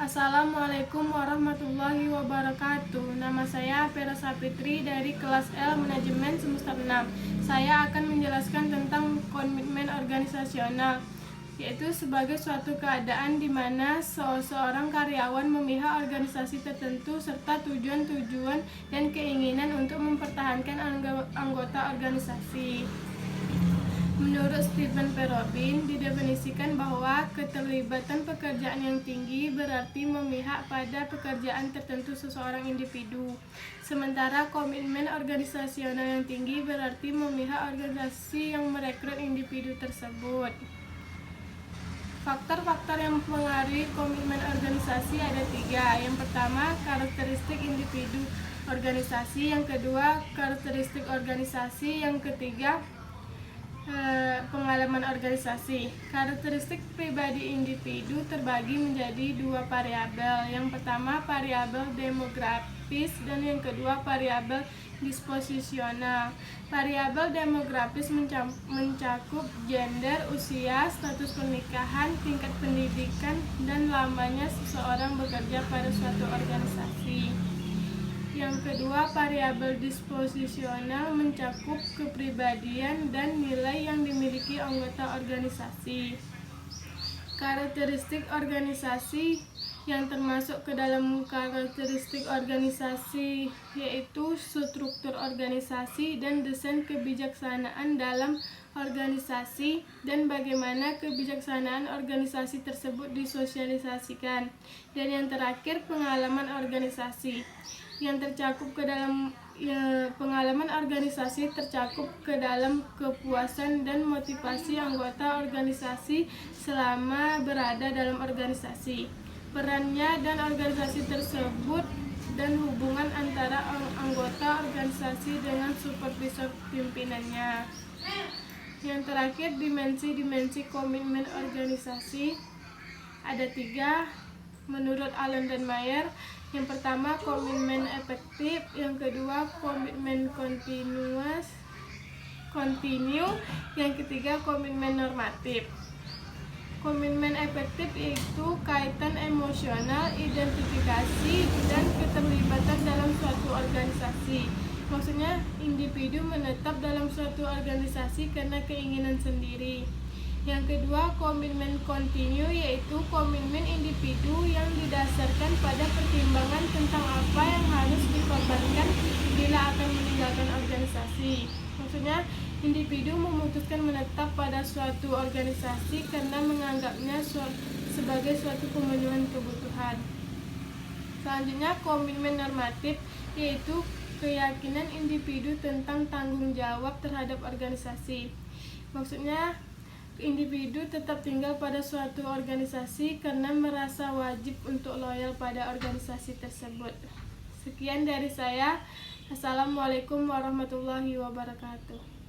Assalamualaikum warahmatullahi wabarakatuh. Nama saya Vera Sapitri dari kelas L Manajemen Semester 6. Saya akan menjelaskan tentang komitmen organisasional, yaitu sebagai suatu keadaan di mana seorang karyawan memihak organisasi tertentu serta tujuan-tujuan dan keinginan untuk mempertahankan anggota organisasi. Menurut Stephen P. Robin, didefinisikan bahwa keterlibatan pekerjaan yang tinggi berarti memihak pada pekerjaan tertentu seseorang individu. Sementara komitmen organisasional yang tinggi berarti memihak organisasi yang merekrut individu tersebut. Faktor-faktor yang mempengaruhi komitmen organisasi ada 3. Yang pertama, karakteristik individu organisasi. Yang kedua, karakteristik organisasi. Yang ketiga, pengalaman organisasi. Karakteristik pribadi individu terbagi menjadi 2 variabel. Yang pertama variabel demografis dan yang kedua variabel disposisional. Variabel demografis mencakup gender, usia, status pernikahan, tingkat pendidikan, dan lamanya seseorang bekerja pada suatu organisasi. Yang kedua, variabel disposisional mencakup kepribadian dan nilai yang dimiliki anggota organisasi. Karakteristik organisasi yang termasuk ke dalam karakteristik organisasi yaitu struktur organisasi dan desain kebijaksanaan dalam organisasi dan bagaimana kebijaksanaan organisasi tersebut disosialisasikan. Dan yang terakhir, pengalaman organisasi. Yang tercakup ke dalam pengalaman organisasi tercakup ke dalam kepuasan dan motivasi anggota organisasi selama berada dalam organisasi, perannya dan organisasi tersebut, dan hubungan antara anggota organisasi dengan supervisor pimpinannya. Yang terakhir, dimensi-dimensi komitmen organisasi ada 3 menurut Allen dan Mayer. Yang pertama, komitmen efektif. Yang kedua, komitmen kontinu. Yang ketiga, komitmen normatif. Komitmen efektif yaitu kaitan emosional, identifikasi, dan keterlibatan dalam suatu organisasi. Maksudnya, individu menetap dalam suatu organisasi karena keinginan sendiri. Yang kedua, komitmen kontinu yaitu komitmen individu yang didasarkan pada pertimbangan tentang apa yang harus dikorbankan bila akan meninggalkan organisasi. Maksudnya, individu memutuskan menetap pada suatu organisasi karena menganggapnya sebagai suatu pemenuhan kebutuhan. Selanjutnya, komitmen normatif yaitu keyakinan individu tentang tanggung jawab terhadap organisasi. Maksudnya, individu tetap tinggal pada suatu organisasi karena merasa wajib untuk loyal pada organisasi tersebut. Sekian dari saya. Assalamualaikum warahmatullahi wabarakatuh.